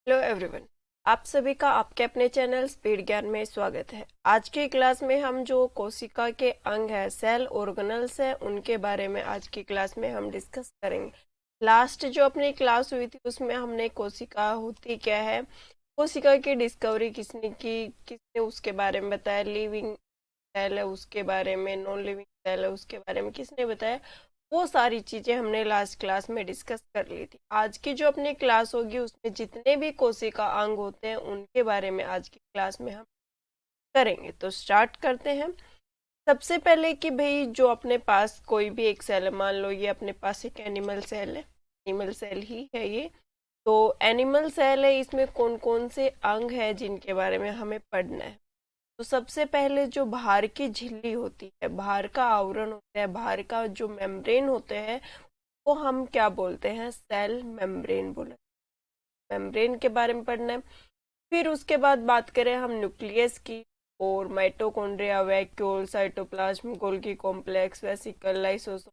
Hello everyone. आप सभी का आपके अपने चैनल स्पीड ज्ञान में स्वागत है। आज की क्लास में हम जो कोशिका के अंग है, सेल ऑर्गेनल्स है, उनके बारे में आज की क्लास में हम डिस्कस करेंगे। लास्ट जो अपनी क्लास हुई थी उसमें हमने कोशिका होती क्या है, कोशिका की डिस्कवरी किसने की, किसने उसके बारे में बताया, लिविंग सेल है उसके बारे में, नॉन लिविंग सेल है उसके बारे में किसने बताया, वो सारी चीजें हमने लास्ट क्लास में डिस्कस कर ली थी। आज की जो अपनी क्लास होगी उसमें जितने भी कोशिका अंग होते हैं उनके बारे में आज की क्लास में हम करेंगे। तो स्टार्ट करते हैं। सबसे पहले कि भाई जो अपने पास कोई भी एक सेल है, मान लो ये अपने पास एक एनिमल सेल है, एनिमल सेल ही है ये। तो एनिमल सेल है, इसमें कौन कौन से अंग है जिनके बारे में हमें पढ़ना है। तो सबसे पहले जो बाहर की झिल्ली होती है, बाहर का आवरण होता है, बाहर का जो मेम्ब्रेन होते हैं, वो हम क्या बोलते हैं, सेल मेम्ब्रेन बोले। मेम्ब्रेन के बारे में पढ़ना है। फिर उसके बाद बात करें हम न्यूक्लियस की, और mitochondria, vacuole, cytoplasm, Golgi complex, vesicle, lysosome,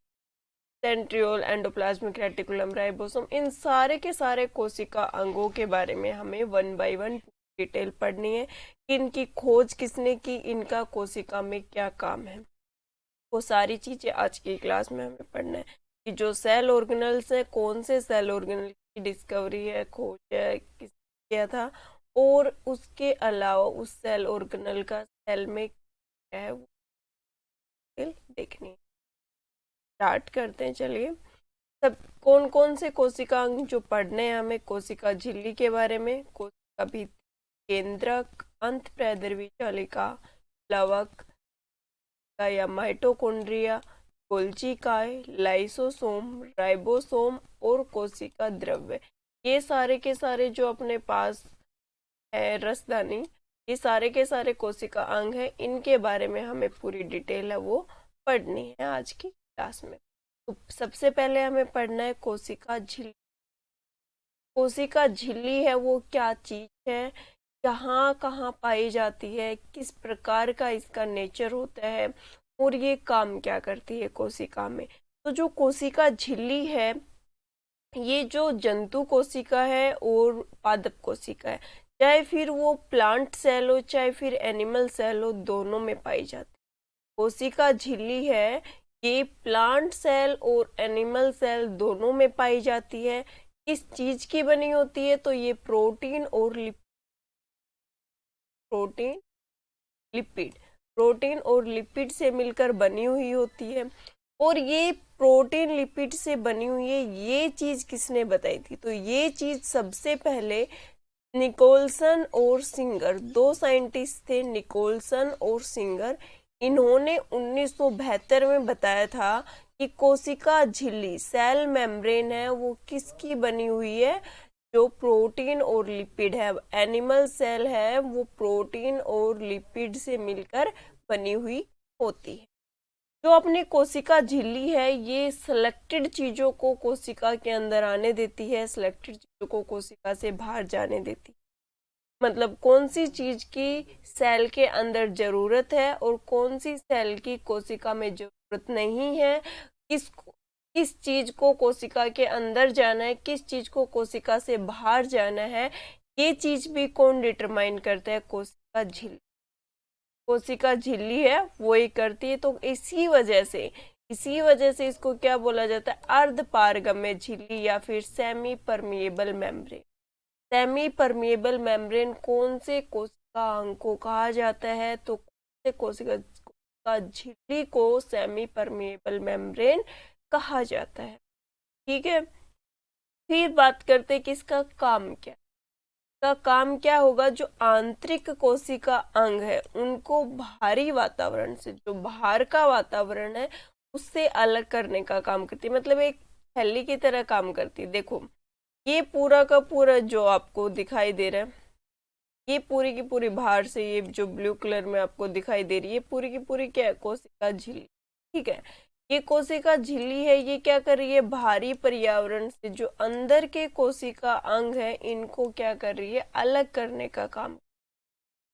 centriole, endoplasmic reticulum, ribosome, इन सारे के सारे कोशिका अंगों के बारे में हमें वन बाय वन डिटेल पढ़नी है। इनकी खोज किसने की, इनका कोशिका में क्या काम है, वो सारी चीजें आज की क्लास में हमें पढ़ना है। कि जो सेल ऑर्गेनल्स है, कौन से सेल ऑर्गेनल की डिस्कवरी है, खोज है, किस किया था, और उसके अलावा उस सेल ऑर्गेनल का सेल में क्या है वो देखनी है। स्टार्ट करते हैं, चलिए। सब कौन कौन से कोशिका अंग जो पढ़ने हैं हमें, कोशिका झिल्ली के बारे में, कोशिका भित्ति, केंद्रक, अंत प्रेद्रव्य जालिका, प्लवक या माइटोकॉन्ड्रिया, गोल्जी काय, लाइसोसोम, राइबोसोम और कोशिका द्रव्य। ये सारे के सारे जो अपने पास है रसदानी, ये सारे के सारे कोशिका अंग है, इनके बारे में हमें पूरी डिटेल है वो पढ़नी है आज की क्लास में। तो सबसे पहले हमें पढ़ना है कोशिका झिल्ली। कोशिका झिल्ली है वो क्या चीज है, कहाँ कहाँ पाई जाती है, किस प्रकार का इसका नेचर होता है, और ये काम क्या करती है कोशिका में। तो जो कोशिका झिल्ली है, ये जो जंतु कोशिका है और पादप कोशिका है, चाहे फिर वो प्लांट सेल हो चाहे फिर एनिमल सेल हो, दोनों में पाई जाती है। कोशिका झिल्ली है ये प्लांट सेल और एनिमल सेल दोनों में पाई जाती है। किस चीज की बनी होती है, तो ये प्रोटीन और प्रोटीन लिपिड, प्रोटीन और लिपिड से मिलकर बनी हुई होती है। और ये प्रोटीन लिपिड से बनी हुई है, ये चीज किसने बताई थी, तो ये चीज सबसे पहले निकोलसन और सिंगर, दो साइंटिस्ट थे, निकोलसन और सिंगर। इन्होंने 1972 में बताया था कि कोशिका झिल्ली, सेल मेम्ब्रेन है वो किसकी बनी हुई है, जो प्रोटीन और लिपिड है। एनिमल सेल है वो प्रोटीन और लिपिड से मिलकर बनी हुई होती है। जो अपनी कोशिका झिल्ली है ये सिलेक्टेड चीजों को कोशिका के अंदर आने देती है, सिलेक्टेड चीजों को कोशिका से बाहर जाने देती है। मतलब कौन सी चीज की सेल के अंदर जरूरत है और कौन सी सेल की कोशिका में जरूरत नहीं है, किस किस चीज को कोशिका के अंदर जाना है, किस चीज को कोशिका से बाहर जाना है, ये चीज भी कौन डिटरमाइन करता है, कोशिका झिल्ली। कोशिका झिल्ली है वो ही करती है। तो इसी वजह से इसको क्या बोला जाता है, अर्ध पारगम्य झिल्ली या फिर semi permeable membrane. Semi permeable membrane कौन से कोशिका अंग को कहा जाता है, तो कौन से कोशिका का झिल्ली को सेमी परमिएबल मेम्ब्रेन कहा जाता है। ठीक है। फिर बात करते हैं कि इसका काम क्या, का काम क्या होगा। जो आंतरिक कोशिका अंग है उनको बाहरी वातावरण से, जो बाहर का वातावरण है उससे अलग करने का काम करती है। मतलब एक थैली की तरह काम करती है। देखो ये पूरा का पूरा जो आपको दिखाई दे रहा है, ये पूरी की पूरी बाहर से, ये जो ब्लू कलर में आपको दिखाई दे रही है, पूरी की पूरी क्या है, कोशिका झिल्ली। ठीक है। ये कोशिका झिल्ली है, ये क्या कर रही है, बाहरी पर्यावरण से जो अंदर के कोशिका अंग है इनको क्या कर रही है, अलग करने का काम।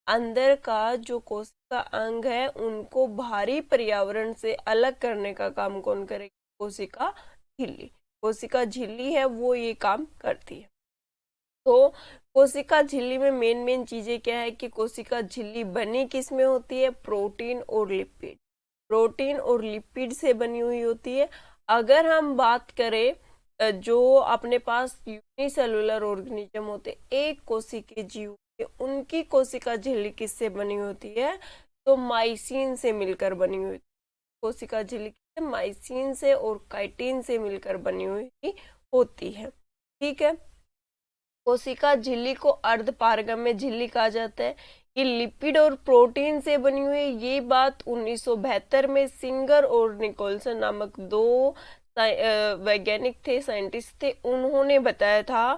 अंदर का जो कोशिका अंग है उनको बाहरी पर्यावरण से अलग करने का काम कौन करेगी, कोशिका झिल्ली। कोशिका झिल्ली है वो ये काम करती है। तो कोशिका झिल्ली में मेन चीजें क्या है कि कोशिका झिल्ली बनी किस में होती है, प्रोटीन और लिपिड, प्रोटीन और लिपिड से बनी हुई होती है। अगर हम बात करें जो अपने पास यूनिसेलुलर ऑर्गेनिज्म होते, एक कोशिकीय जीव होते, उनकी कोशिका झिल्ली किससे बनी होती है, तो माइसिन से मिलकर बनी हुई, कोशिका झिल्ली माइसिन से और काइटिन से मिलकर बनी हुई होती है। ठीक है, कोशिका झिल्ली को अर्धपारगम्य झिल्ली कहा जाता है। ये लिपिड और प्रोटीन से बनी हुई है। ये बात 1972 में सिंगर और निकोलसन नामक दो वैज्ञानिक थे, साइंटिस्ट थे, उन्होंने बताया था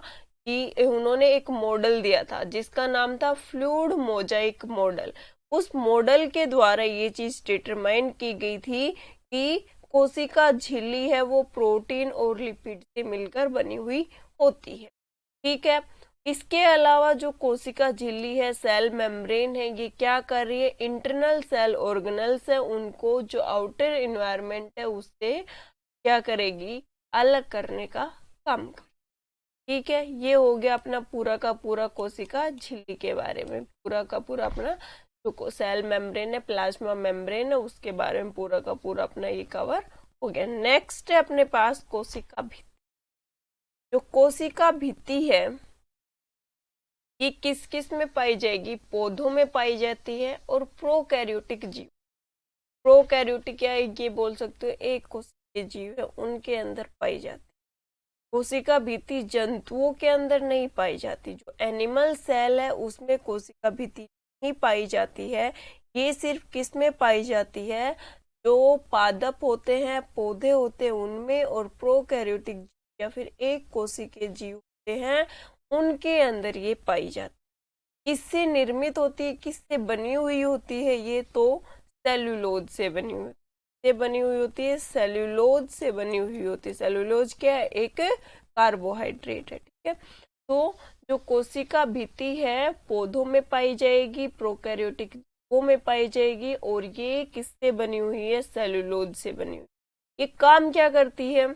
कि उन्होंने एक मॉडल दिया था जिसका नाम था फ्लूइड मोजाइक मॉडल। उस मॉडल के द्वारा ये चीज डिटरमाइन की गई थी कि कोशिका झिल्ली है वो प्रोटीन और लिपिड से मिलकर बनी हुई होती है। ठीक है, इसके अलावा जो कोशिका झिल्ली है, सेल मेम्ब्रेन है, ये क्या कर रही है, इंटरनल सेल ऑर्गेनल्स है उनको जो आउटर एनवायरनमेंट है उससे क्या करेगी, अलग करने का काम कर। ठीक है, ये हो गया अपना पूरा का पूरा कोशिका झिल्ली के बारे में, पूरा का पूरा अपना जो सेल मेम्ब्रेन है, प्लाज्मा मेम्ब्रेन है, उसके बारे में पूरा का पूरा अपना ये कवर हो गया। नेक्स्ट है अपने पास कोशिका भित्ति। जो कोशिका भित्ति है ये किस किस में पाई जाएगी, पौधों में पाई जाती है और प्रोकैरियोटिक जीव, प्रोकैरियोटिक क्या है ये बोल सकते हो, एक कोशिकीय जीव है उनके अंदर पाई जाती है। कोशिका भित्ति जंतुओं के अंदर नहीं पाई जाती, जो एनिमल सेल है उसमें कोशिका भित्ति नहीं पाई जाती है। ये सिर्फ किस में पाई जाती है, जो पादप होते हैं, पौधे होते हैं उनमें, और प्रोकैरियोटिक या फिर एक कोशिकीय जीव होते हैं उनके अंदर ये पाई जाती है। किससे निर्मित होती है, किससे बनी हुई होती है, ये तो सेल्यूलोज से बनी हुई होती है, सेल्यूलोज से बनी हुई होती है। सेल्यूलोज क्या है, एक कार्बोहाइड्रेट है। ठीक है, तो जो कोशिका भित्ति है पौधों में पाई जाएगी, प्रोकैरियोटिक वो में पाई जाएगी, और ये किससे बनी हुई है, सेल्यूलोज से बनी हुई। ये काम क्या करती है,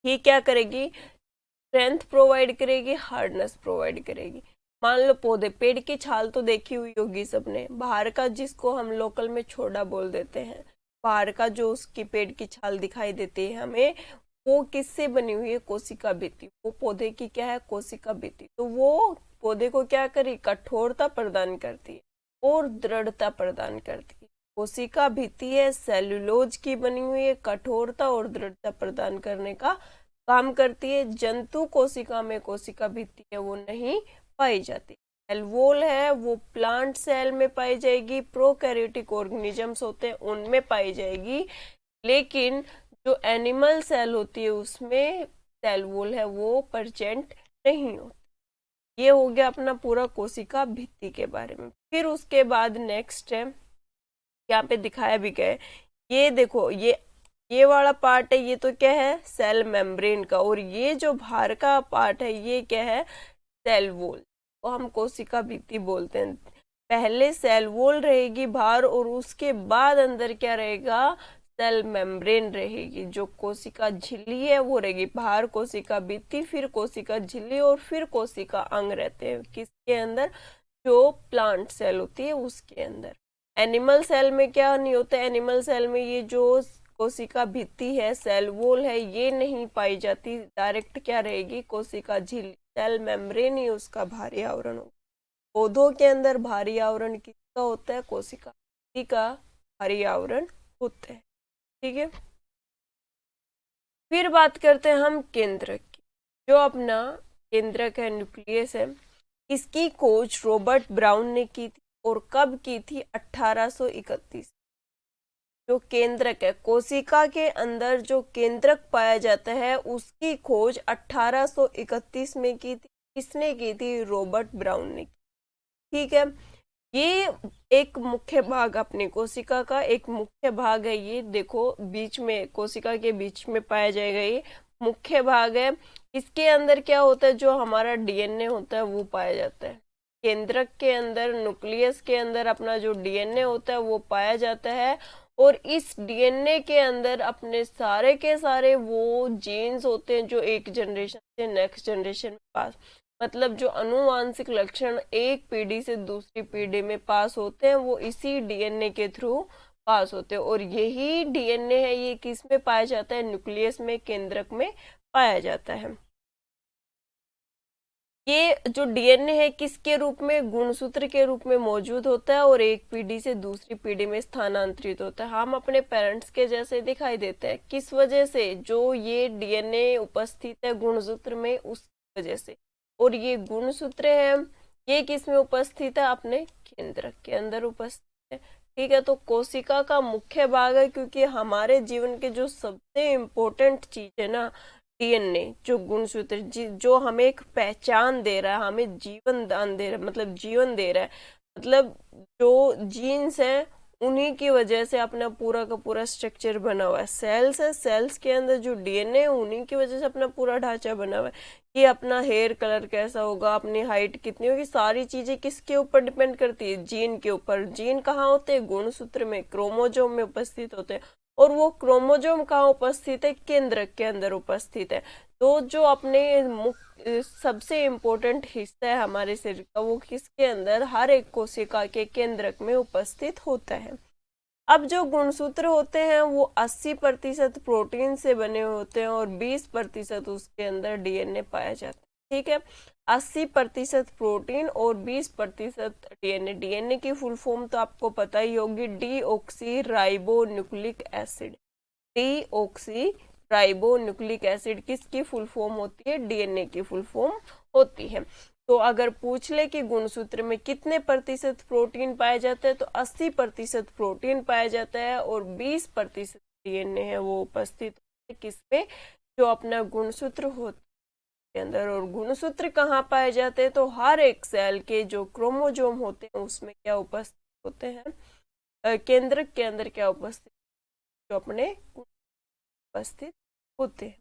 ये क्या करेगी, स्ट्रेंथ प्रोवाइड करेगी, हार्डनेस प्रोवाइड करेगी। मान लो पौधे, पेड़ की छाल तो देखी हुई होगी सबने, बाहर का जिसको हम लोकल में छोड़ा बोल देते हैं, बाहर का जो उसकी पेड़ की छाल दिखाई देती है हमें, वो किससे बनी हुई है, कोशिका भित्ति, वो पौधे की क्या है, कोशिका भित्ति। तो वो पौधे को क्या करी, कठोरता प्रदान करती है और दृढ़ता प्रदान करती है। कोशिका भित्ति है सेल्यूलोज की बनी हुई है, कठोरता और दृढ़ता प्रदान करने का काम करती है। जंतु कोशिका में कोशिका भित्ति है वो नहीं पाई जाती। सेल वॉल है वो प्लांट सेल में पाई जाएगी, प्रोकैरियोटिक ऑर्गेनिजम्स होते हैं उनमें पाई जाएगी, लेकिन जो एनिमल सेल होती है उसमें सेल वॉल है वो प्रेजेंट नहीं होती। ये हो गया अपना पूरा कोशिका भित्ति के बारे में। फिर उसके बाद नेक्स्ट है, यहाँ पे दिखाया भी गया है, ये देखो ये वाला पार्ट है, ये तो क्या है, सेल मेम्ब्रेन का, और ये जो बाहर का पार्ट है ये क्या है, सेल वॉल, तो हम कोशिका भित्ति बोलते हैं। पहले सेल वॉल रहेगी बाहर, और उसके बाद अंदर क्या रहेगा, सेल मेम्ब्रेन रहेगी। जो कोशिका झिल्ली है वो रहेगी बाहर, कोशिका भित्ति, फिर कोशिका झिल्ली, और फिर कोशिका अंग रहते हैं किसके अंदर, जो प्लांट सेल होती है उसके अंदर। एनिमल सेल में क्या नहीं होता, एनिमल सेल में ये जो कोशिका भित्ति है, सेल वॉल है, ये नहीं पाई जाती, डायरेक्ट क्या रहेगी, कोशिका झिल्ली, सेल मेम्ब्रेन ही उसका भारी आवरण होगा। पौधों के अंदर भारी आवरण किसका होता है, कोशिका भित्ति का भारी आवरण होता है। ठीक है, फिर बात करते हैं हम केंद्रक की। जो अपना केंद्रक है, न्यूक्लियस है, इसकी खोज रॉबर्ट ब्राउन ने की थी, और कब की थी, 1831। जो केंद्रक है, कोशिका के अंदर जो केंद्रक पाया जाता है उसकी खोज 1831 में की थी। किसने की थी, रॉबर्ट ब्राउन ने की। ठीक है, ये एक मुख्य भाग अपनी कोशिका का एक मुख्य भाग है। ये देखो बीच में, कोशिका के बीच में पाया जाएगा, ये मुख्य भाग है। इसके अंदर क्या होता है, जो हमारा डीएनए होता है वो पाया जाता है। केंद्रक के अंदर, न्यूक्लियस के अंदर अपना जो डीएनए होता है वो पाया जाता है, और इस डीएनए के अंदर अपने सारे के सारे वो जीन्स होते हैं जो एक जनरेशन से नेक्स्ट जनरेशन में पास। मतलब जो अनुवांशिक लक्षण एक पीढ़ी से दूसरी पीढ़ी में पास होते हैं वो इसी डीएनए के थ्रू पास होते हैं। और यही डीएनए है, ये किस में पाया जाता है? न्यूक्लियस में, केंद्रक में पाया जाता है। ये जो डीएनए है किसके रूप में? गुणसूत्र के रूप में मौजूद होता है और एक पीढ़ी से दूसरी पीढ़ी में स्थानांतरित होता है। हम अपने पेरेंट्स के जैसे दिखाई देते हैं, किस वजह से? जो ये डीएनए उपस्थित है गुणसूत्र में, उस वजह से। और ये गुणसूत्र है, ये किस में उपस्थित है? अपने केंद्रक के अंदर उपस्थित है। ठीक है, तो कोशिका का मुख्य भाग है, क्योंकि हमारे जीवन के जो सबसे इम्पोर्टेंट चीज है ना, डीएनए, जो गुणसूत्र, जो हमें एक पहचान दे रहा है, हमें जीवन दान दे रहा है, मतलब जीवन दे रहा है, मतलब जो जीन्स है उन्हीं की वजह से अपना पूरा का पूरा स्ट्रक्चर बना हुआ है। सेल्स है, सेल्स के अंदर जो डीएनए है उन्हीं की वजह से अपना पूरा ढांचा बना हुआ है कि अपना हेयर कलर कैसा होगा, अपनी हाइट कितनी होगी, सारी चीजें किसके ऊपर डिपेंड करती है? जीन के ऊपर। जीन कहाँ होते हैं? गुणसूत्र में, क्रोमोजोम में उपस्थित होते हैं। और वो क्रोमोजोम कहाँ उपस्थित है? केंद्रक के अंदर उपस्थित है। तो जो अपने सबसे इम्पोर्टेंट हिस्सा है हमारे शरीर का, वो किसके अंदर? हर एक कोशिका के केंद्रक में उपस्थित होता है। अब जो गुणसूत्र होते हैं वो 80% प्रोटीन से बने होते हैं और 20% उसके अंदर डीएनए पाया जाता है। ठीक है, 80% प्रोटीन और 20% डीएनए। डीएनए की फुल फॉर्म तो आपको पता ही होगी, D oxy ribo nucleic acid. D oxy ribo nucleic acid किसकी फुल फॉर्म होती है? डीएनए की फुल फॉर्म होती है। तो अगर पूछ ले कि गुणसूत्र में कितने प्रतिशत प्रोटीन पाया जाता है, तो 80% प्रोटीन पाया जाता है और 20% डीएनए है वो उपस्थित होते हैं किसमें? जो अपना गुणसूत्र होता है के अंदर। और गुणसूत्र कहाँ पाए जाते हैं? तो हर एक सेल के जो क्रोमोजोम होते हैं उसमें क्या उपस्थित होते हैं? केंद्रक के अंदर क्या उपस्थित? जो अपने उपस्थित होते हैं।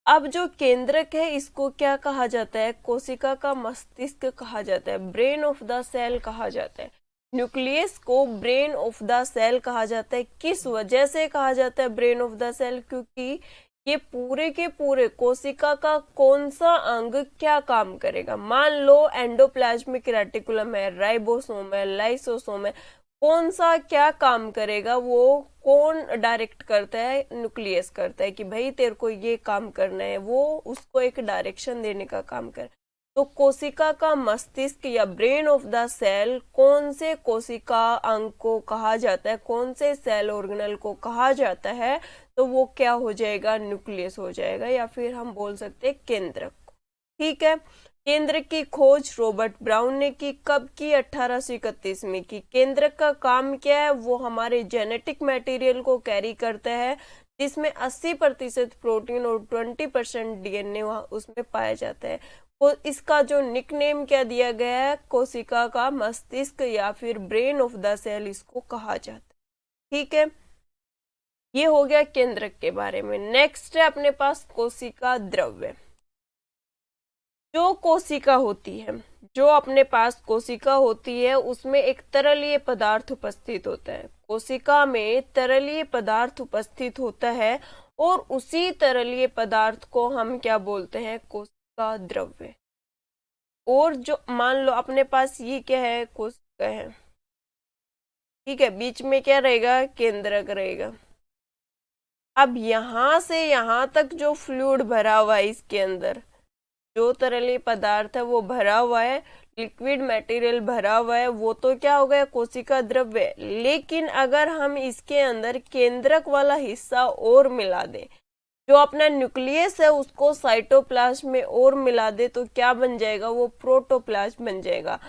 अब जो केंद्रक है इसको क्या कहा जाता है? कोशिका का मस्तिष्क कहा जाता है, ब्रेन ऑफ द सेल कहा जाता है। न्यूक्लियस को ब्रेन ऑफ द सेल कहा जाता है। किस वजह से कहा जाता है ब्रेन ऑफ द सेल? क्योंकि ये पूरे के पूरे कोशिका का कौन सा अंग क्या काम करेगा। मान लो एंडोप्लाज्मिक रेटिकुलम है, राइबोसोम है, लाइसोसोम है, कौन सा क्या काम करेगा? वो कौन डायरेक्ट करता है? न्यूक्लियस करता है कि भाई तेरे को ये काम करना है, वो उसको एक डायरेक्शन देने का काम करे। तो कोशिका का मस्तिष्क या ब्रेन ऑफ द सेल कौन से कोशिका अंग को कहा जाता है, कौन से सेल ऑर्गेनल को कहा जाता है? तो वो क्या हो जाएगा? न्यूक्लियस हो जाएगा, या फिर हम बोल सकते हैं केंद्रक। ठीक है, केंद्र की खोज रॉबर्ट ब्राउन ने की। कब की? 1831 में की। केंद्र का काम क्या है? वो हमारे जेनेटिक मटेरियल को कैरी करता है, जिसमें 80% प्रोटीन और 20% डीएनए उसमें पाया जाता है। तो इसका जो निकनेम क्या दिया गया है? कोशिका का मस्तिष्क या फिर ब्रेन ऑफ द सेल इसको कहा जाता है। ठीक है, ये हो गया केंद्रक के बारे में। नेक्स्ट है अपने पास कोशिका द्रव्य। जो कोशिका होती है, जो अपने पास कोशिका होती है उसमें एक तरलीय पदार्थ उपस्थित होता है। कोशिका में तरलीय पदार्थ उपस्थित होता है और उसी तरलीय पदार्थ को हम क्या बोलते हैं? कोशिका द्रव्य। और जो मान लो अपने पास ये क्या है? कोशिका है। ठीक है, बीच में क्या रहेगा? केंद्रक रहेगा। अब यहां से यहां तक जो फ्लूइड भरा हुआ है इसके अंदर, जो तरलीय पदार्थ है वो भरा हुआ है, लिक्विड मटेरियल भरा हुआ है, वो तो क्या हो गया? कोशिका द्रव्य। लेकिन अगर हम इसके अंदर केंद्रक वाला हिस्सा और मिला दें, जो अपना न्यूक्लियस है उसको साइटोप्लाज्म में और मिला दे, तो क्या बन जाएगा? वो प्रोटोप्लाज्म बन जाएगा,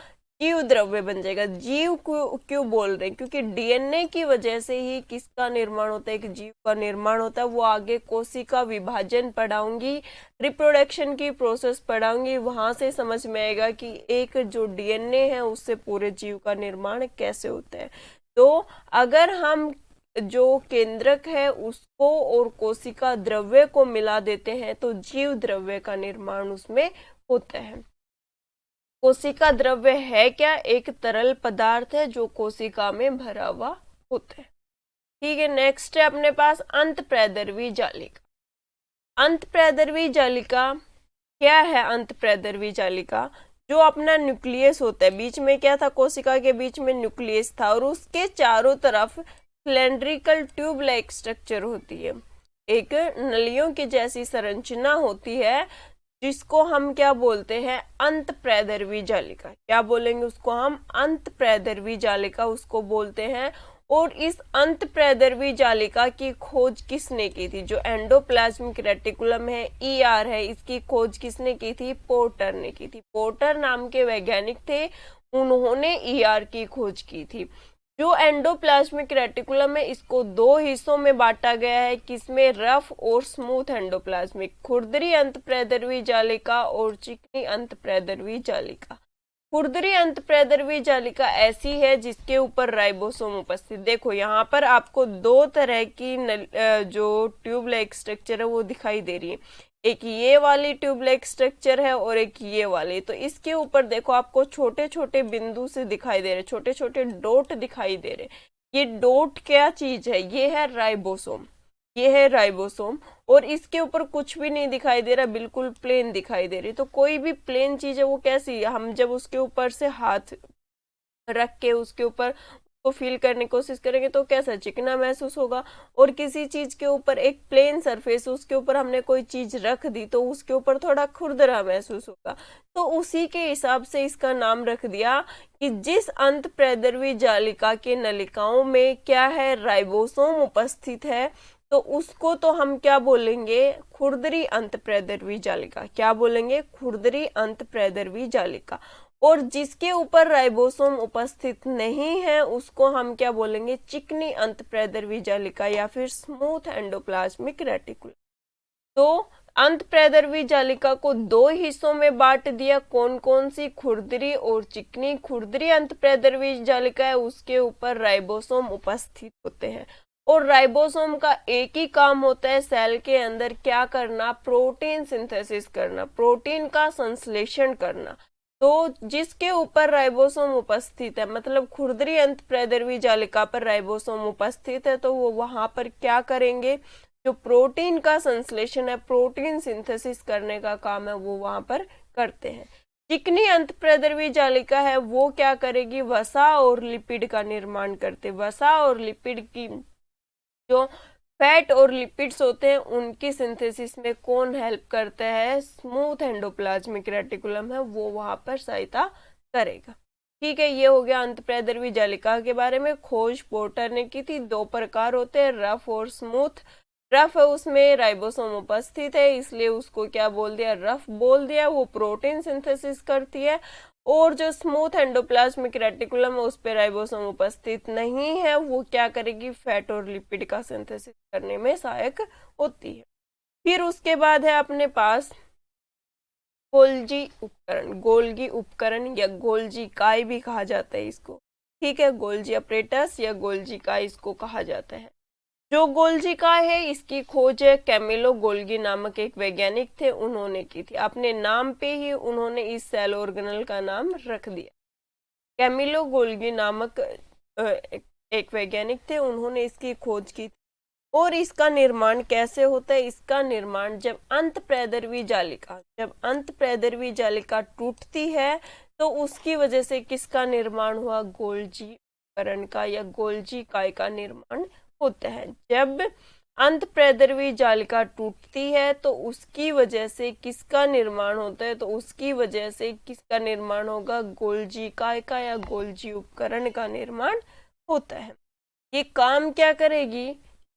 जीव द्रव्य बन जाएगा। जीव क्यों बोल रहे हैं? क्योंकि डीएनए की वजह से ही किसका निर्माण होता है? एक जीव का निर्माण होता है। वो आगे कोशिका विभाजन पढ़ाऊंगी, रिप्रोडक्शन की प्रोसेस पढ़ाऊंगी, वहां से समझ में आएगा कि एक जो डीएनए है उससे पूरे जीव का निर्माण कैसे होता है। तो अगर हम जो केंद्रक है उसको और कोशिका द्रव्य को मिला देते हैं तो जीव द्रव्य का निर्माण उसमें होता है। कोशिका द्रव्य है क्या? एक तरल पदार्थ है जो कोशिका में भरा हुआ होता है। ठीक है, नेक्स्ट है अपने पास अंतःप्रेदर्वी जालिका। अंतःप्रेदर्वी जालिका क्या है अंतःप्रेदर्वी जालिका? जो अपना न्यूक्लियस होता है, बीच में क्या था, कोशिका के बीच में न्यूक्लियस था और उसके चारों तरफ सिलेंड्रिकल ट्यूब लाइक स्ट्रक्चर होती है, एक नलियों की जैसी संरचना होती है, जिसको हम क्या बोलते हैं, अंतःप्रेदर्वी जालिका। क्या बोलेंगे उसको हम? अंतःप्रेदर्वी जालिका उसको बोलते हैं। और इस अंतःप्रेदर्वी जालिका की खोज किसने की थी? जो एंडोप्लाज्मिक रेटिकुलम है, ईआर है, इसकी खोज किसने की थी? पोर्टर ने की थी। पोर्टर नाम के वैज्ञानिक थे, उन्होंने ईआर की खोज की थी। जो एंडोप्लाज्मिक रेटिकुलम है, इसको दो हिस्सों में बांटा गया है, किसमें? रफ और स्मूथ एंडोप्लाज्मिक, खुरदरी अंतःप्रेदर्वी जालिका और चिकनी अंतःप्रेदर्वी जालिका। खुरदरी अंतःप्रेदर्वी जालिका ऐसी है जिसके ऊपर राइबोसोम उपस्थित। देखो यहाँ पर आपको दो तरह की जो ट्यूब लाइक स्ट्रक्चर है वो दिखाई दे रही है, एक ये वाली ट्यूब लाइक स्ट्रक्चर है और एक ये वाली। तो इसके ऊपर देखो आपको छोटे छोटे बिंदु से दिखाई दे रहे, छोटे छोटे डॉट दिखाई दे रहे। ये डॉट क्या चीज है? ये है राइबोसोम, ये है राइबोसोम। और इसके ऊपर कुछ भी नहीं दिखाई दे रहा, बिल्कुल प्लेन दिखाई दे रही। तो कोई भी प्लेन चीज है वो कैसी है? हम जब उसके ऊपर से हाथ रख के उसके ऊपर को फील करने की कोशिश करेंगे तो कैसा? चिकना महसूस होगा। और किसी चीज के ऊपर एक प्लेन सरफेस, उसके ऊपर हमने कोई चीज रख दी तो उसके ऊपर थोड़ा खुरदरा महसूस होगा। तो उसी के हिसाब से इसका नाम रख दिया कि जिस अंतःप्रेदर्वी जालिका के नलिकाओं में क्या है, राइबोसोम उपस्थित है, तो उसको तो हम क्या बोलेंगे? खुरदरी अंतःप्रेदर्वी जालिका। क्या बोलेंगे? खुरदरी अंतःप्रेदर्वी जालिका। और जिसके ऊपर राइबोसोम उपस्थित नहीं है उसको हम क्या बोलेंगे? चिकनी अंतःप्रेदर्वी जालिका या फिर स्मूथ एंडोप्लाज्मिक रेटिकुलम। तो अंतःप्रेदर्वी जालिका को दो हिस्सों में बांट दिया, कौन कौन सी? खुरदरी और चिकनी। खुरदरी अंतःप्रेदर्वी जालिका है, उसके ऊपर राइबोसोम उपस्थित होते हैं और राइबोसोम का एक ही काम होता है, सेल के अंदर क्या करना? प्रोटीन सिंथेसिस करना, प्रोटीन का संश्लेषण करना। तो जिसके ऊपर राइबोसोम उपस्थित है, मतलब खुरदरी अंतःप्रेदर्वी जालिका पर राइबोसोम उपस्थित है, तो वो वहां पर क्या करेंगे? जो प्रोटीन का संश्लेषण है, प्रोटीन सिंथेसिस करने का काम है, वो वहां पर करते हैं। चिकनी अंतःप्रेदर्वी जालिका है, वो क्या करेगी? वसा और लिपिड का निर्माण करते। वसा और लिपिड की जो फैट और लिपिड्स होते हैं उनकी सिंथेसिस में कौन हेल्प करता है? स्मूथ एंडोप्लाज्मिक रेटिकुलम है, वो वहां पर सहायता करेगा। ठीक है, ये हो गया अंतःप्रेदर्वी जालिका के बारे में। खोज पोर्टर ने की थी। दो प्रकार होते हैं, रफ और स्मूथ। रफ है, उसमें राइबोसोम उपस्थित है, इसलिए उसको क्या बोल दिया? रफ बोल दिया। वो प्रोटीन सिंथेसिस करती है। और जो स्मूथ एंडोप्लाज्मिक रेटिकुलम है उस पे राइबोसोम उपस्थित नहीं है, वो क्या करेगी? फैट और लिपिड का सिंथेसिस करने में सहायक होती है। फिर उसके बाद है अपने पास गोल्जी उपकरण। गोल्गी उपकरण या गोल्जी काय भी कहा जाता है इसको। ठीक है, गोल्जी अपरेटस या गोल्जी काय इसको कहा जाता है। जो गोल्जी काय है, इसकी खोज कैमिलो गोल्गी नामक एक वैज्ञानिक थे, उन्होंने की थी। अपने नाम पे ही उन्होंने इस सेल ऑर्गेनल का नाम रख दिया। कैमिलो गोल्गी नामक एक वैज्ञानिक थे, उन्होंने इसकी खोज की थी। और इसका निर्माण कैसे होता है? इसका निर्माण जब अंतःप्रेदर्वी जालिका टूटती है तो उसकी वजह से किसका निर्माण हुआ? गोल्जी उपकरण का या गोल्जी काय का निर्माण होता है। जब अंतःप्रेदर्वी जालिका टूटती है तो उसकी वजह से किसका निर्माण होता है? तो उसकी वजह से किसका निर्माण होगा? गोल्जी काय का या गोल्जी उपकरण का निर्माण होता है। ये काम क्या करेगी?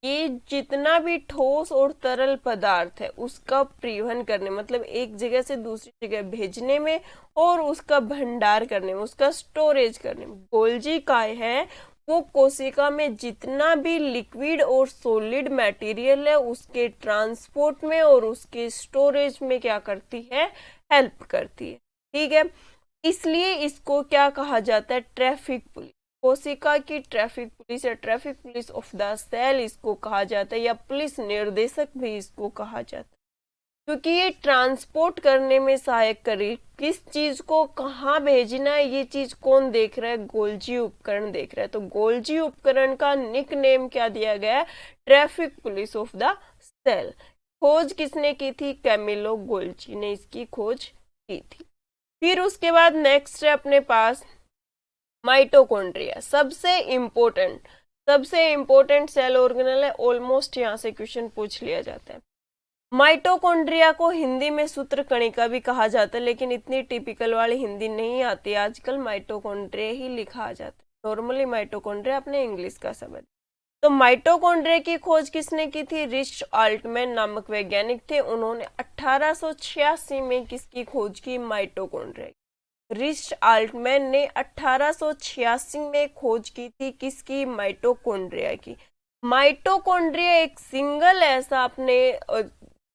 ये जितना भी ठोस और तरल पदार्थ है उसका परिवहन करने, मतलब एक जगह से दूसरी जगह भेजने में और उसका भंडार करने में, उसका स्टोरेज करने में गोल्जी काय है वो कोशिका में जितना भी लिक्विड और सॉलिड मटेरियल है उसके ट्रांसपोर्ट में और उसके स्टोरेज में क्या करती है? हेल्प करती है। ठीक है, इसलिए इसको क्या कहा जाता है? Traffic police. कोशिका की ट्रैफिक पुलिस या traffic police of the cell इसको कहा जाता है, या पुलिस निर्देशक भी इसको कहा जाता है, क्योंकि ये ट्रांसपोर्ट करने में सहायक करे। किस चीज को कहाँ भेजना है ये चीज कौन देख रहा है? गोल्जी उपकरण देख रहा है। तो गोल्जी उपकरण का निक नेम क्या दिया गया है? Traffic police of the cell. खोज किसने की थी? कैमिलो गोल्ची ने इसकी खोज की थी। फिर उसके बाद नेक्स्ट है अपने पास माइटोकॉन्ड्रिया, सबसे इंपॉर्टेंट सेल ऑर्गेनल है। ऑलमोस्ट यहाँ से क्वेश्चन पूछ लिया जाता है। माइटोकॉन्ड्रिया को हिंदी में सूत्र कणिका भी कहा जाता है, लेकिन इतनी टिपिकल वाली हिंदी नहीं आती आजकल, माइटोकॉन्ड्रिया ही लिखा जाता है नॉर्मली। माइटोकॉन्ड्रिया अपने इंग्लिश का शब्द। तो माइटोकॉन्ड्रिया की खोज किसने की थी? रिच आल्टमैन नामक वैज्ञानिक थे। उन्होंने 1886 में किसकी खोज की? माइटोकॉन्ड्रिया। रिच आल्टमैन ने 1886 में खोज की थी किसकी? माइटोकॉन्ड्रिया की। माइटोकॉन्ड्रिया एक सिंगल ऐसा अपने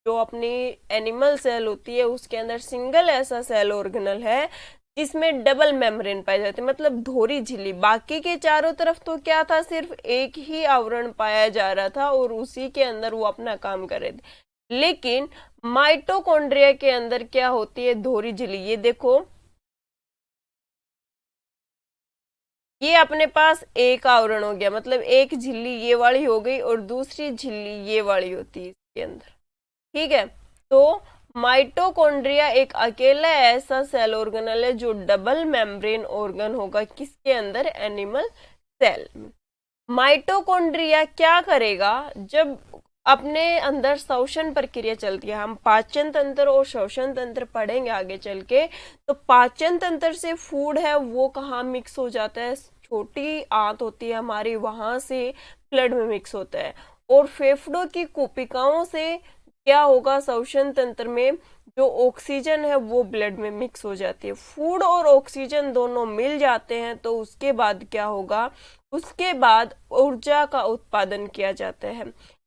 जो अपनी एनिमल सेल होती है उसके अंदर सिंगल ऐसा सेल ऑर्गेनल है जिसमें डबल मेम्ब्रेन पाए जाते हैं, मतलब धोरी झिल्ली। बाकी के चारों तरफ तो क्या था, सिर्फ एक ही आवरण पाया जा रहा था और उसी के अंदर वो अपना काम कर रहे थे। लेकिन माइटोकॉन्ड्रिया के अंदर क्या होती है? धोरी झिल्ली। ये देखो, ये अपने पास एक आवरण हो गया, मतलब एक झिल्ली ये वाली हो गई और दूसरी झिल्ली ये वाली होती है इसके अंदर। ठीक है, तो माइटोकॉन्ड्रिया एक अकेला ऐसा सेल ऑर्गेनल है जो डबल मेम्ब्रेन ऑर्गन होगा किसके अंदर? एनिमल सेल में। माइटोकॉन्ड्रिया क्या करेगा? जब अपने अंदर श्वसन प्रक्रिया चलती है, हम पाचन तंत्र और श्वसन तंत्र पढ़ेंगे आगे चल के, तो पाचन तंत्र से फूड है वो कहाँ मिक्स हो जाता है? छोटी आंत होती है हमारी, वहां से ब्लड में मिक्स होता है। और फेफड़ों की कोशिकाओं से क्या होगा? श्वसन तंत्र में जो ऑक्सीजन है वो ब्लड में मिक्स हो जाती है। फूड और ऑक्सीजन दोनों मिल जाते हैं तो उसके बाद क्या होगा? उसके बाद ऊर्जा का उत्पादन किया जाता है।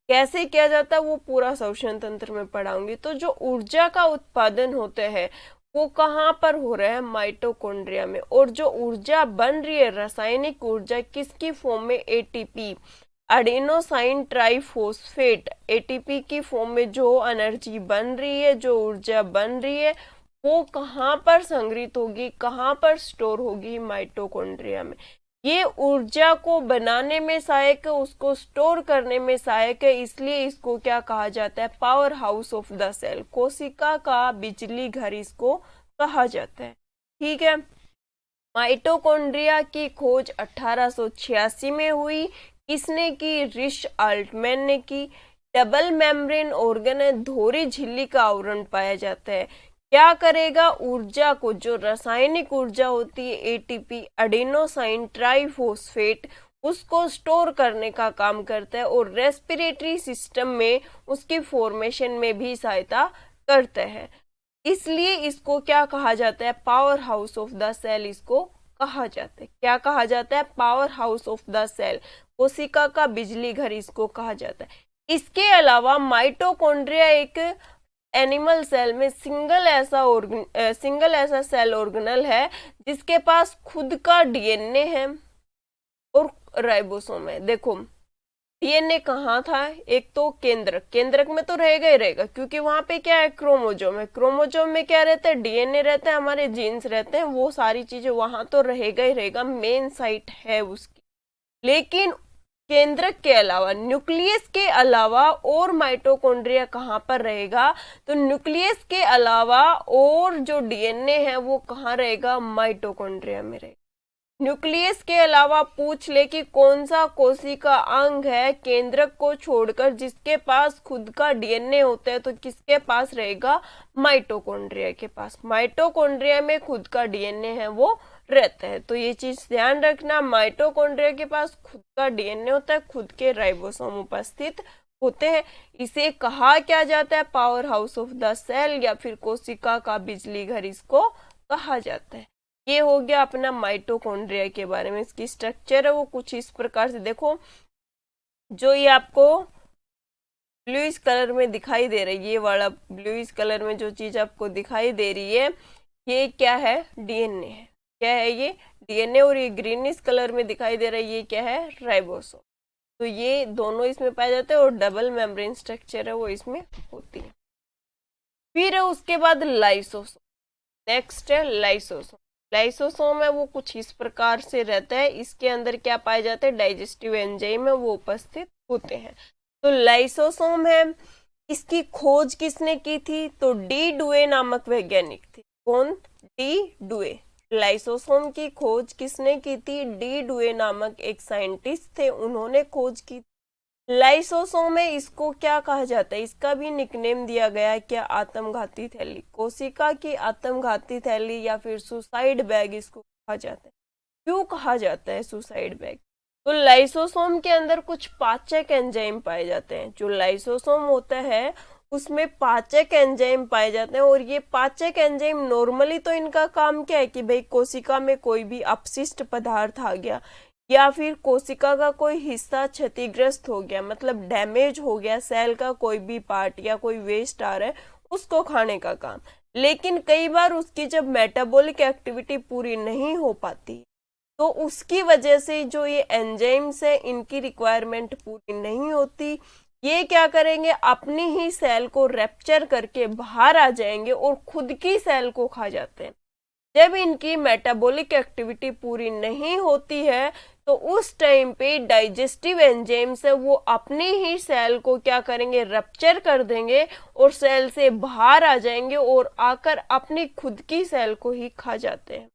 कैसे किया जाता है वो पूरा श्वसन तंत्र में पढ़ाऊंगी। तो जो ऊर्जा का उत्पादन होता है वो कहाँ पर हो रहा है? माइटोकॉन्ड्रिया में। और जो ऊर्जा बन रही है, रासायनिक ऊर्जा, किसकी फॉर्म में? एटीपी, एडेनोसाइन ट्राइफॉस्फेट, एटीपी की फॉर्म में जो एनर्जी बन रही है, जो ऊर्जा बन रही है, वो कहाँ पर संग्रहित होगी, कहाँ पर स्टोर होगी? माइटोकॉन्ड्रिया में। ये ऊर्जा को बनाने में सहायक है, उसको स्टोर करने में सहायक है, इसलिए इसको क्या कहा जाता है? Power house of the cell, कोशिका का बिजली घर इसको कहा जाता है। ठीक है, माइटोकॉन्ड्रिया की खोज 1886 में हुई। किसने की? रिच आल्टमैन ने की। डबल मेम्ब्रेन ऑर्गन है, धोरी झिल्ली का आवरण पाया जाता है। क्या करेगा? ऊर्जा को, जो रासायनिक ऊर्जा होती है एटीपी, एडेनोसाइन ट्राइफॉस्फेट, उसको स्टोर करने का काम करता है और रेस्पिरेटरी सिस्टम में उसकी फॉर्मेशन में भी सहायता करता है। इसलिए इसको क्या कहा जाता है? Power house of the cell इसको कहा जाता है। क्या कहा जाता है? Power house of the cell, कोशिका का बिजली घर इसको कहा जाता है। इसके अलावा माइटोकॉन्ड्रिया एक एनिमल सेल में सिंगल ऐसा सेल ऑर्गेनल है जिसके पास खुद का डीएनए है और राइबोसोम है। देखो, डीएनए कहाँ था? एक तो केंद्रक में तो रहेगा ही रहेगा, क्योंकि वहां पे क्या है? क्रोमोजोम है। क्रोमोजोम में क्या रहता है? डीएनए रहता है, हमारे जीन्स रहते हैं, वो सारी चीजें वहां तो रहेगा ही रहेगा, मेन साइट है उसकी। लेकिन केंद्रक के अलावा, न्यूक्लियस के अलावा और माइटोकॉन्ड्रिया कहाँ पर रहेगा? तो न्यूक्लियस के अलावा और जो डीएनए है वो कहाँ रहेगा? माइटोकॉन्ड्रिया में रहेगा। न्यूक्लियस के अलावा पूछ ले कि कौन सा कोशिका अंग है केंद्रक को छोड़कर जिसके पास खुद का डीएनए होता है, तो किसके पास रहेगा? माइटोकॉन्ड्रिया के पास। माइटोकॉन्ड्रिया में खुद का डीएनए है वो रहता है। तो ये चीज ध्यान रखना, माइटोकॉन्ड्रिया के पास खुद का डीएनए होता है, खुद के राइबोसोम उपस्थित होते हैं। इसे कहा क्या जाता है? Power house of the cell या फिर कोशिका का बिजली घर इसको कहा जाता है। ये हो गया अपना माइटोकॉन्ड्रिया के बारे में। इसकी स्ट्रक्चर है वो कुछ इस प्रकार से, देखो जो ये आपको ब्लूइश कलर में दिखाई दे रही है, ये वाला ब्लूइश कलर में जो चीज आपको दिखाई दे रही है, ये क्या है? डीएनए है। क्या है ये? डीएनए। और ये ग्रीनिश कलर में दिखाई दे रहा है, ये क्या है? राइबोसोम। तो ये दोनों इसमें पाए जाते हैं और डबल मेम्ब्रेन स्ट्रक्चर है वो इसमें होती है। फिर है उसके बाद लाइसोसोम। नेक्स्ट है लाइसोसोम। लाइसोसोम है वो कुछ इस प्रकार से रहता है, इसके अंदर क्या पाए जाते हैं? डाइजेस्टिव एंजाइम है वो उपस्थित होते हैं। तो लाइसोसोम है इसकी खोज किसने की थी? तो डी डुए नामक वैज्ञानिक थे। कौन? D Doue. लाइसोसोम की खोज किसने की थी? डी डुए नामक एक साइंटिस्ट थे, उन्होंने खोज की। लाइसोसोम में इसको क्या कहा जाता है? इसका भी निकनेम दिया गया है क्या? आत्मघाती थैली। कोशिका की आत्मघाती थैली या फिर सुसाइड बैग इसको कहा जाता है। क्यों कहा जाता है सुसाइड बैग? तो लाइसोसोम के अंदर कुछ पाचक एंजाइम पाए जाते हैं। जो लाइसोसोम होता है उसमें पाचक एंजाइम पाए जाते हैं, और ये पाचक एंजाइम नॉर्मली तो इनका काम क्या है कि भाई कोशिका में कोई भी अपशिष्ट पदार्थ आ गया या फिर कोशिका का कोई हिस्सा क्षतिग्रस्त हो गया, मतलब डैमेज हो गया, सेल का कोई भी पार्ट या कोई वेस्ट आ रहा है, उसको खाने का काम। लेकिन कई बार उसकी जब मेटाबॉलिक एक्टिविटी पूरी नहीं हो पाती तो उसकी वजह से जो ये एंजाइम्स है इनकी रिक्वायरमेंट पूरी नहीं होती, ये क्या करेंगे? अपनी ही सेल को रैप्चर करके बाहर आ जाएंगे और खुद की सेल को खा जाते हैं। जब इनकी मेटाबॉलिक एक्टिविटी पूरी नहीं होती है तो उस टाइम पे डाइजेस्टिव एंजाइम्स है वो अपनी ही सेल को क्या करेंगे? रप्चर कर देंगे और सेल से बाहर आ जाएंगे और आकर अपनी खुद की सेल को ही खा जाते हैं।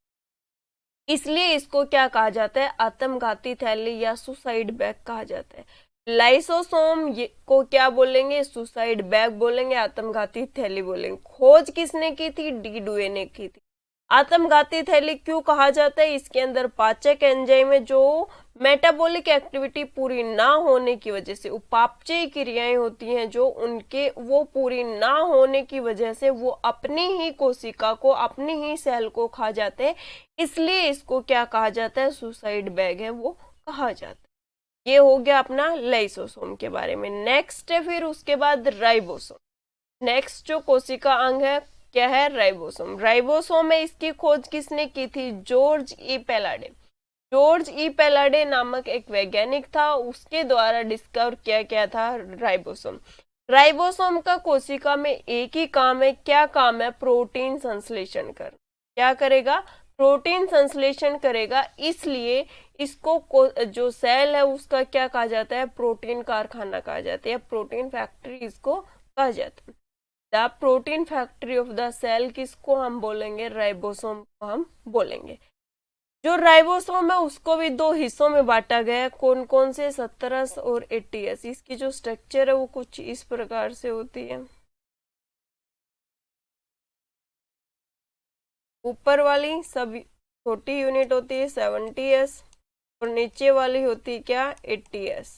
इसलिए इसको क्या कहा जाता है? आत्मघाती थैली या सुसाइड बैग कहा जाता है। लाइसोसोम को क्या बोलेंगे? सुसाइड बैग बोलेंगे, आत्मघाती थैली बोलेंगे। खोज किसने की थी? डी डुए ने की थी। आत्मघाती थैली क्यों कहा जाता है? इसके अंदर पाचक एंजाइम है जो मेटाबॉलिक एक्टिविटी पूरी ना होने की वजह से, उपापचयी क्रियाएं होती हैं जो उनके वो पूरी ना होने की वजह से वो अपनी ही कोशिका को, अपनी ही सेल को खा जाते हैं। इसलिए इसको क्या कहा जाता है? सुसाइड बैग है वो कहा जाता है। ये हो गया अपना लाइसोसोम के बारे में। नेक्स्ट है फिर उसके बाद राइबोसोम। नेक्स्ट जो कोशिका अंग है क्या है? राइबोसोम। राइबोसोम में इसकी खोज किसने की थी? जॉर्ज ई पेलाडे। जॉर्ज ई पेलाडे नामक एक वैज्ञानिक था, उसके द्वारा डिस्कवर किया गया था राइबोसोम। राइबोसोम का कोशिका में एक ही काम है। क्या काम है? प्रोटीन संश्लेषण कर। क्या करेगा? प्रोटीन संश्लेषण करेगा। इसलिए इसको जो सेल है उसका क्या कहा जाता है? प्रोटीन कारखाना कहा जाता है, प्रोटीन फैक्ट्री इसको कहा जाता है। The protein factory of the cell किसको हम बोलेंगे? राइबोसोम को हम बोलेंगे। जो राइबोसोम है उसको भी दो हिस्सों में बांटा गया है। कौन कौन से? 17 और 80। इसकी जो स्ट्रक्चर है वो कुछ इस प्रकार से होती है। ऊपर वाली सब छोटी यूनिट होती है 70s और नीचे वाली होती है क्या? 80s।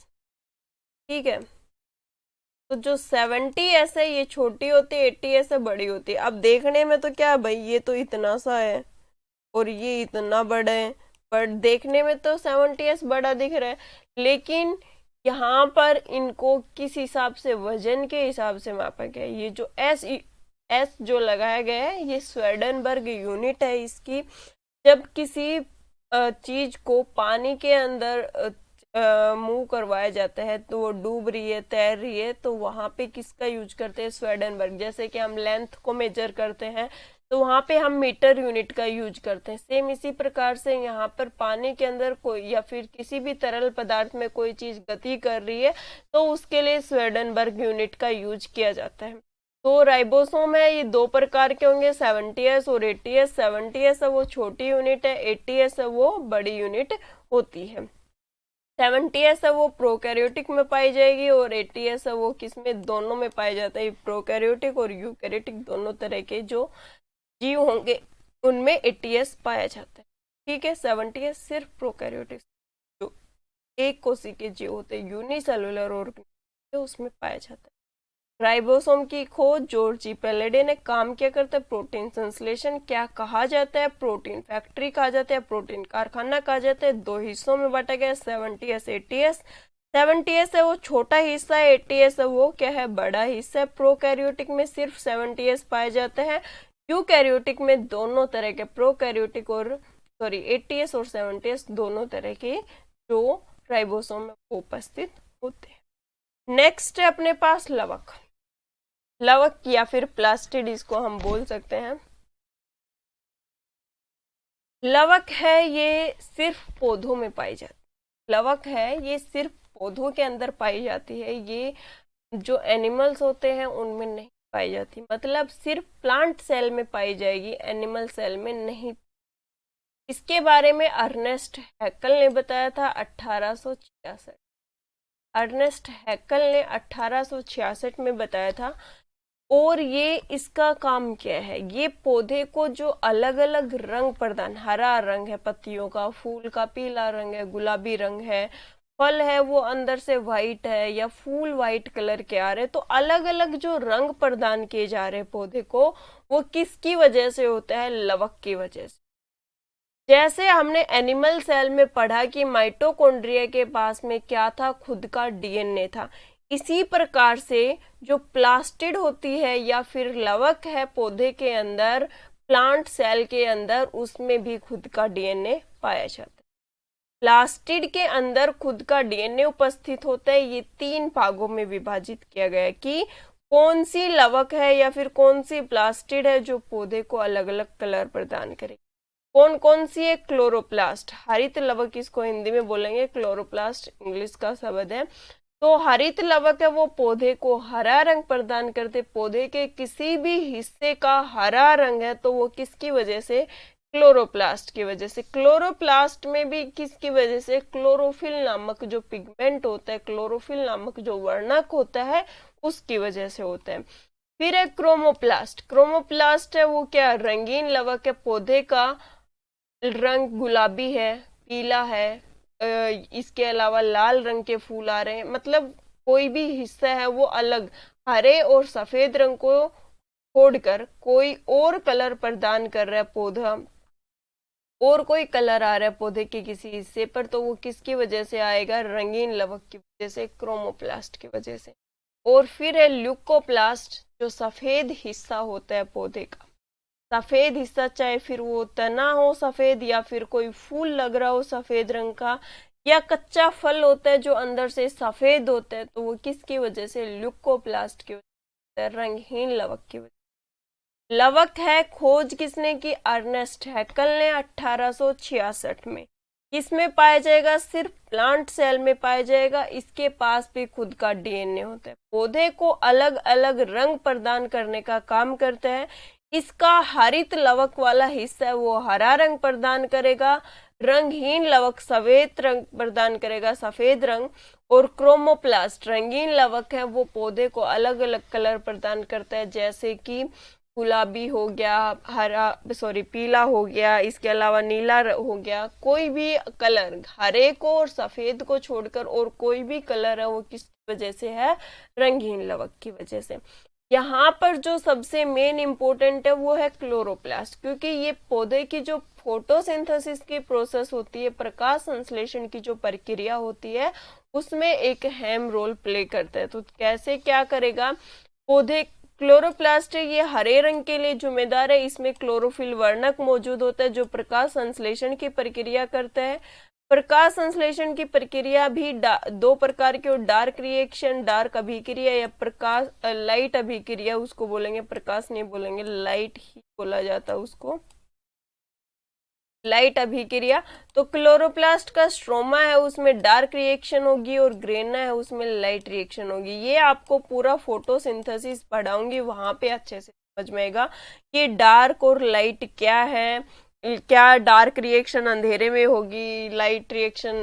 ठीक है, तो जो 70s है ये छोटी होती है, 80s है बड़ी होती है। अब देखने में तो क्या भाई, ये तो इतना सा है और ये इतना बड़ा है, पर देखने में तो 70s बड़ा दिख रहा है, लेकिन यहाँ पर इनको किस हिसाब से? वजन के हिसाब से मापा गया है। ये जो एस जो लगाया गया है ये स्वेडनबर्ग यूनिट है इसकी। जब किसी चीज को पानी के अंदर मूव करवाया जाता है तो वो डूब रही है, तैर रही है, तो वहां पे किसका यूज करते हैं? स्वेडनबर्ग। जैसे कि हम लेंथ को मेजर करते हैं तो वहां पे हम मीटर यूनिट का यूज करते हैं। सेम इसी प्रकार से यहाँ पर पानी के अंदर कोई या फिर किसी भी तरल पदार्थ में कोई चीज गति कर रही है तो उसके लिए स्वेडनबर्ग यूनिट का यूज किया जाता है। तो राइबोसोम है ये दो प्रकार के होंगे, 70s और 80s। 70s है वो छोटी यूनिट है, 80s है वो बड़ी यूनिट होती है। 70s है वो प्रोकैरियोटिक में पाई जाएगी और 80s है वो किस में? दोनों में पाया जाता है। प्रोकैरियोटिक और यूकैरियोटिक दोनों तरह के जो जीव होंगे उनमें 80s पाया जाता है। ठीक है, 70s सिर्फ प्रोकैरियोटिक जो एक कोशिकीय के जीव होते हैं, यूनिसेलुलर ऑर्गेनिज्म, उसमें पाया जाता है। राइबोसोम की खोज जॉर्ज ई पेलाडे ने काम क्या करता है? प्रोटीन संश्लेषण। क्या कहा जाता है? प्रोटीन फैक्ट्री कहा जाता है, प्रोटीन कारखाना कहा जाता है। दो हिस्सों में बांटा गया, 70s 80s। 70s है वो छोटा हिस्सा है, 80s है वो क्या है? बड़ा हिस्सा है। प्रोकैरियोटिक में सिर्फ 70s पाए जाते हैं, यूकैरियोटिक में दोनों तरह के प्रोकैरियोटिक और 80s और 70s दोनों तरह के जो राइबोसोम में उपस्थित होते हैं। नेक्स्ट है अपने पास लवक। लवक या फिर प्लास्टिड इसको हम बोल सकते हैं। लवक है ये सिर्फ पौधों में पाई जाती है। लवक है ये सिर्फ पौधों के अंदर पाई जाती है। ये जो एनिमल्स होते हैं उनमें नहीं पाई जाती, मतलब सिर्फ प्लांट सेल में पाई जाएगी, एनिमल सेल में नहीं। इसके बारे में अर्नेस्ट हैकल ने बताया था 1866। अर्नेस्ट हैकल ने 1866 में बताया था। और ये इसका काम क्या है, ये पौधे को जो अलग अलग रंग प्रदान, हरा रंग है पत्तियों का, फूल का पीला रंग है, गुलाबी रंग है, फल है वो अंदर से व्हाइट है या फूल व्हाइट कलर के आ रहे, तो अलग अलग जो रंग प्रदान किए जा रहे पौधे को, वो किसकी वजह से होता है, लवक की वजह से। जैसे हमने एनिमल सेल में पढ़ा कि माइटोकॉन्ड्रिया के पास में क्या था, खुद का डीएनए था, इसी प्रकार से जो प्लास्टिड होती है या फिर लवक है पौधे के अंदर, प्लांट सेल के अंदर, उसमें भी खुद का डीएनए पाया जाता है। प्लास्टिड के अंदर खुद का डीएनए उपस्थित होता है। ये 3 भागों में विभाजित किया गया है कि कौन सी लवक है या फिर कौन सी प्लास्टिड है जो पौधे को अलग अलग कलर प्रदान करेगी। कौन कौन सी है, क्लोरोप्लास्ट, हरित लवक, इसको हिंदी में बोलेंगे क्लोरोप्लास्ट, इंग्लिश का शब्द है। तो हरित लवक है वो पौधे को हरा रंग प्रदान करते, पौधे के किसी भी हिस्से का हरा रंग है तो वो किसकी वजह से, क्लोरोप्लास्ट की वजह से। क्लोरोप्लास्ट में भी किसकी वजह से, क्लोरोफिल नामक जो पिगमेंट होता है, क्लोरोफिल नामक जो वर्णक होता है, उसकी वजह से होता है। फिर है क्रोमोप्लास्ट। क्रोमोप्लास्ट है वो क्या, रंगीन लवक है, पौधे का रंग गुलाबी है, पीला है, इसके अलावा लाल रंग के फूल आ रहे हैं, मतलब कोई भी हिस्सा है वो अलग हरे और सफेद रंग को छोड़कर कोई और कलर प्रदान कर रहा है पौधा, और कोई कलर आ रहा है पौधे के किसी हिस्से पर, तो वो किसकी वजह से आएगा, रंगीन लवक की वजह से, क्रोमोप्लास्ट की वजह से। और फिर है ल्यूकोप्लास्ट, जो सफेद हिस्सा होता है पौधे का, सफेद हिस्सा, चाहे फिर वो तना हो सफेद या फिर कोई फूल लग रहा हो सफेद रंग का, या कच्चा फल होता है जो अंदर से सफेद होता है, तो वो किसकी वजह से, ल्यूकोप्लास्ट की वजह से, रंगहीन लवक की वजह। लवक है खोज किसने की, अर्नेस्ट हैकल ने 1866 में। किसमें पाया जाएगा, सिर्फ प्लांट सेल में पाया जाएगा। इसके पास भी खुद का डीएनए होता है, पौधे को अलग अलग रंग प्रदान करने का काम करता है। इसका हरित लवक वाला हिस्सा है वो हरा रंग प्रदान करेगा, रंगहीन लवक सफेद रंग प्रदान करेगा, सफेद रंग। और क्रोमोप्लास्ट रंगीन लवक है वो पौधे को अलग अलग कलर प्रदान करता है, जैसे कि गुलाबी हो गया, पीला हो गया, इसके अलावा नीला हो गया, कोई भी कलर हरे को और सफेद को छोड़कर और कोई भी कलर है वो किस वजह से है, रंगीन लवक की वजह से। यहाँ पर जो सबसे मेन इंपॉर्टेंट है वो है क्लोरोप्लास्ट, क्योंकि ये पौधे की जो फोटोसिंथेसिस की प्रोसेस होती है, प्रकाश संश्लेषण की जो प्रक्रिया होती है, उसमें एक अहम रोल प्ले करता है। तो कैसे क्या करेगा, पौधे क्लोरोप्लास्ट है ये हरे रंग के लिए जिम्मेदार है, इसमें क्लोरोफिल वर्णक मौजूद होता है जो प्रकाश संश्लेषण की प्रक्रिया करता है। प्रकाश संश्लेषण की प्रक्रिया भी 2 प्रकार की, डार्क रिएक्शन, डार्क अभिक्रिया, या प्रकाश लाइट अभिक्रिया उसको बोलेंगे, प्रकाश नहीं बोलेंगे, लाइट ही बोला जाता है उसको, लाइट अभिक्रिया। तो क्लोरोप्लास्ट का स्ट्रोमा है उसमें डार्क रिएक्शन होगी और ग्रेना है उसमें लाइट रिएक्शन होगी। ये आपको पूरा फोटोसिंथेसिस पढ़ाऊंगी, वहां पे अच्छे से समझ में आएगा कि डार्क और लाइट क्या है, क्या डार्क रिएक्शन अंधेरे में होगी, लाइट रिएक्शन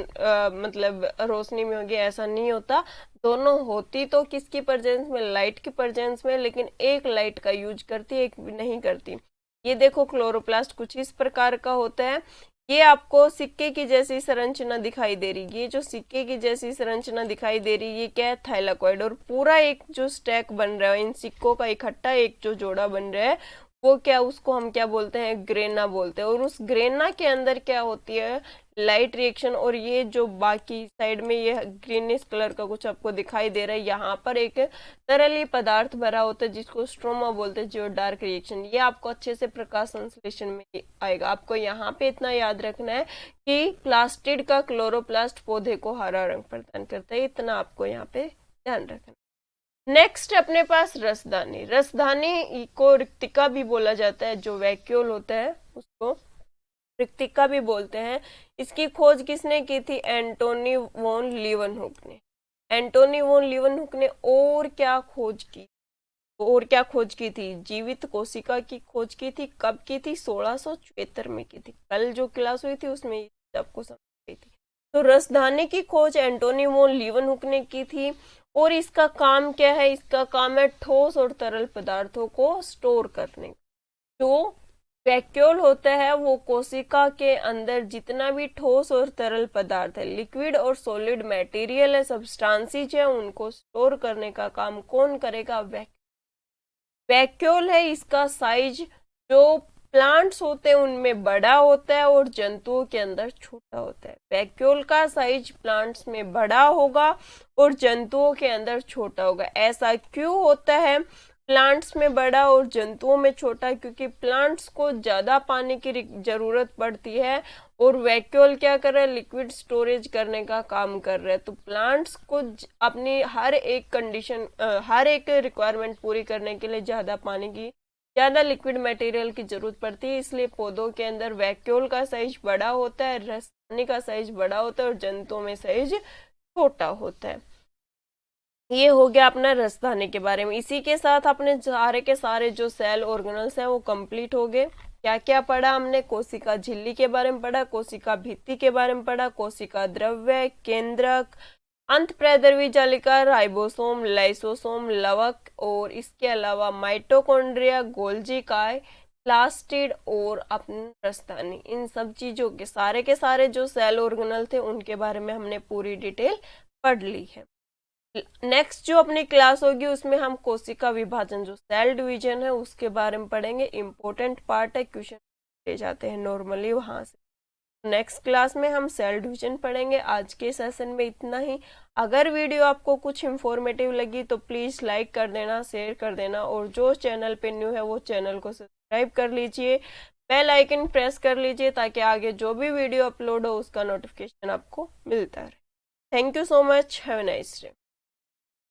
मतलब रोशनी में होगी, ऐसा नहीं होता। दोनों होती तो किसकी प्रेजेंस में, लाइट की प्रेजेंस में, लेकिन एक लाइट का यूज करती एक नहीं करती। ये देखो क्लोरोप्लास्ट कुछ इस प्रकार का होता है। ये आपको सिक्के की जैसी संरचना दिखाई दे रही है, ये जो सिक्के की जैसी संरचना दिखाई दे रही है ये क्या है, थाइलाकॉइड। और पूरा एक जो स्टैक बन रहा है इन सिक्कों का इकट्ठा एक जो जोड़ा बन रहा है वो क्या, उसको हम क्या बोलते हैं, ग्रेना बोलते हैं। और उस ग्रेना के अंदर क्या होती है, लाइट रिएक्शन। और ये जो बाकी साइड में ये ग्रीनिश कलर का कुछ आपको दिखाई दे रहा है, यहाँ पर एक तरली पदार्थ भरा होता है जिसको स्ट्रोमा बोलते हैं, जो डार्क रिएक्शन। ये आपको अच्छे से प्रकाश संश्लेषण में आएगा। आपको यहाँ पे इतना याद रखना है कि प्लास्टिड का क्लोरोप्लास्ट पौधे को हरा रंग प्रदान करता है, इतना आपको यहाँ पे ध्यान रखना। नेक्स्ट अपने पास रसदानी। रसदानी को रिक्तिका भी बोला जाता है, जो वैक्यूल होता है उसको रिक्तिका भी बोलते हैं। इसकी खोज किसने की थी, एंटोनी वॉन लीवनहुक ने। एंटोनी वॉन लीवनहुक ने और क्या खोज की थी? जीवित कोशिका की खोज की थी। कब की थी? 1674 में की थी। कल जो क्लास हुई थी उसमें आपको समझ गई थी। तो रसधानी की खोज एंटोनी वॉन लीवनहुक ने की थी। और इसका काम क्या है? इसका काम है ठोस और तरल पदार्थों को स्टोर करने। जो वैक्यूल होता है वो कोशिका के अंदर जितना भी ठोस और तरल पदार्थ है, लिक्विड और सॉलिड मटेरियल है, सब्सटेंसेस है, उनको स्टोर करने का काम कौन करेगा? वैक्यूल है। इसका साइज जो प्लांट्स होते हैं उनमें बड़ा होता है और जंतुओं के अंदर छोटा होता है। वैक्यूल का साइज प्लांट्स में बड़ा होगा और जंतुओं के अंदर छोटा होगा। ऐसा क्यों होता है? प्लांट्स में बड़ा और जंतुओं में छोटा, क्योंकि प्लांट्स को ज्यादा पानी की जरूरत पड़ती है और वैक्यूल क्या कर रहा है? लिक्विड स्टोरेज करने का काम कर रहा है। तो प्लांट्स को अपनी हर एक कंडीशन, हर एक रिक्वायरमेंट पूरी करने के लिए ज्यादा पानी की, ज्यादा लिक्विड मटेरियल की जरूरत पड़ती है। इसलिए पौधों के अंदर वैक्यूल का साइज बड़ा होता है, रसायनिक का साइज बड़ा होता है और जंतुओं में साइज छोटा होता है। ये हो गया अपना रसधानी के बारे में। इसी के साथ अपने सारे के सारे जो सेल ऑर्गेनल्स हैं वो कंप्लीट हो गए। क्या क्या पढ़ा हमने? कोशिका झिल्ली के बारे में पढ़ा, कोशिका भित्ति के बारे में पढ़ा, कोशिका द्रव्य, केंद्रक, अंत प्रद्रवी जालिका, राइबोसोम, लाइसोसोम, लवक, और इसके अलावा माइटोकॉन्ड्रिया, गोल्जी काय, प्लास्टिड और अपनी रसधानी। इन सब चीजों के सारे जो सेल ऑर्गेनल थे उनके बारे में हमने पूरी डिटेल पढ़ ली है। नेक्स्ट जो अपनी क्लास होगी उसमें हम कोशिका विभाजन, जो सेल डिवीजन है, उसके बारे में पढ़ेंगे। इंपॉर्टेंट पार्ट है, क्वेश्चन ले जाते हैं नॉर्मली वहां से। नेक्स्ट क्लास में हम सेल डिवीजन पढ़ेंगे। आज के सेशन में इतना ही। अगर वीडियो आपको कुछ इंफॉर्मेटिव लगी तो प्लीज लाइक कर देना, शेयर कर देना, और जो चैनल पे न्यू है वो चैनल को सब्सक्राइब कर लीजिए, बेल आइकन प्रेस कर लीजिए, ताकि आगे जो भी वीडियो अपलोड हो उसका नोटिफिकेशन आपको मिलता रहे। Thank you so much. Have a nice day.